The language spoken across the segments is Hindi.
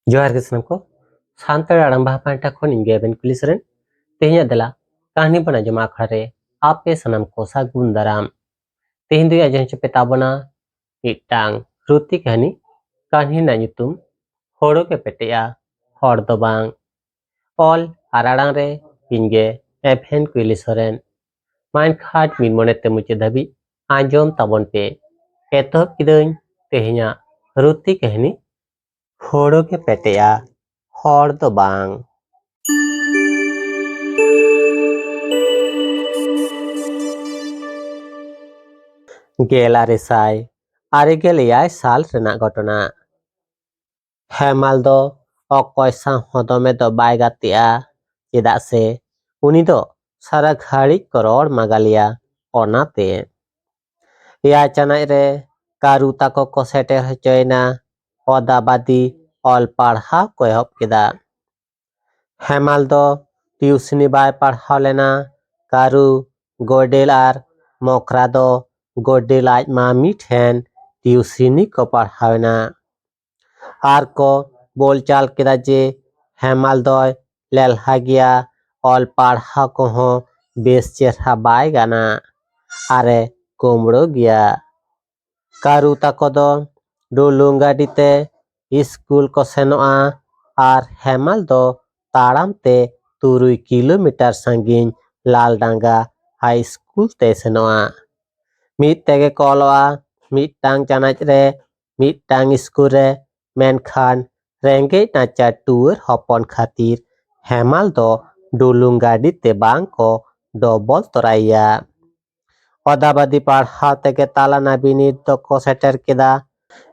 जोहार के सनम को सानताड़ आड़ांग बाहा पांटा खन इंगे बेन कुलिसरन तेहिया दला कहानी बना जमा खड़े आपे सनम को सागुन दाराम तेहिन दुया जहन चपे ताबना मिटांग रुति कहानी ना nyutum होड़ो के पेटेया होड़ दो बांग ऑल आराड़ांग रे इंगे एफेन कुलिसरन माइन खाट मिन मोने ते मुचे धबी आंजोम ताबन पे एतहब किदन तेहिया रुति कहानी होड़ो के पेटेया होड़ दो बांग गेलारेसाय आरेगेल एयाय साल रेना घटना हेमाल दो अकय सां हदमे दो बाय गातेआ चेदाग से उनी दो सारा घाड़ी करोड़ मागालिया ओनाते एयाय चानाय रे कारू ताको को सेटेर हचयना अदाबादी ऑल पढ़ा को एहब केदा हेमाल दो टिउसनी बाय पढ़ाव लेना कारू गोडेल आर मोकरा दो गोडेल आज मामी ठेन टिउसनी को पढ़ावना आर को बोलचाल केदा जे हेमाल दो लेलहा गया ऑल पढ़ा को हो बेस चेहरा बाय गाना आरे कोमड़ो गया कारू ताको दो डुलुंगा डीते स्कूल को सेनोआ आर हेमाल दो ताड़ाम ते 3 किलोमीटर संगीन लालडांगा हाई स्कूल ते सेनोआ मिट तेगे कॉलोआ मिटांग चानाच रे मिटांग स्कूल रे मेनखान रेंगे नाचा टूर हपन खातिर हेमाल दो डुलुंगा डीते बांग को डबल तोराइया अदाबादी पढ़ाव तेगे तालाना बिनिट दो को सेटर केदा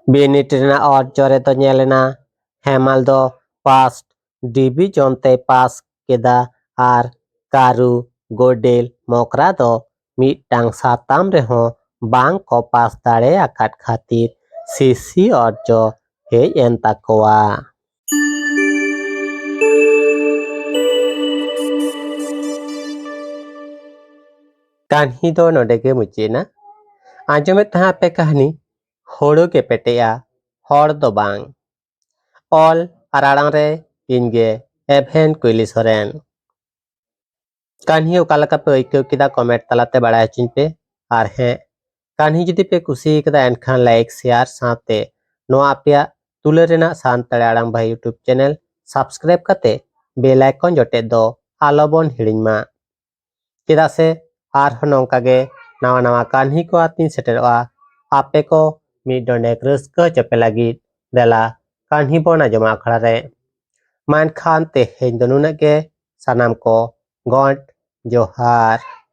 बिनिट रेना और जोरे तो नेलेना हेमाल दो पास्ट डिवीजन ते पास केदा आर कारू गोडेल मोकरा दो मिटांग साताम रे हो बांग को पास दाड़े आकाट खातिर सीसी और जो हे एन ताकोआ कहानी दो नोडे के मुचेना आजो में तहा पे कहानी होड़ो के पेटेया होड़ दो बांग ऑल आराड़ांग रे इनगे एफेन कुलिसरन कहानी ओकालका पे ओइको किदा कमेंट तलाते बड़ाय चिन पे आर हे कहानी जुदी पे कुसी कदा एनखान लाइक शेयर साथे नोआ आपया तुले रेना सानताड़ आड़ांग भाई यूट्यूब चैनल सब्सक्राइब कते बेल आइकन जोटे दो आलोबन हिड़िंगमा चेदा से आर नौकागे नवा नवा कहानी को आतीन सेटेरोआ आपे को मिड डोनेक रस्का चपे लगी देला कहानी बना जमा खड़ा रे मान खान ते हेंदनुना के सनाम को गॉड जोहार।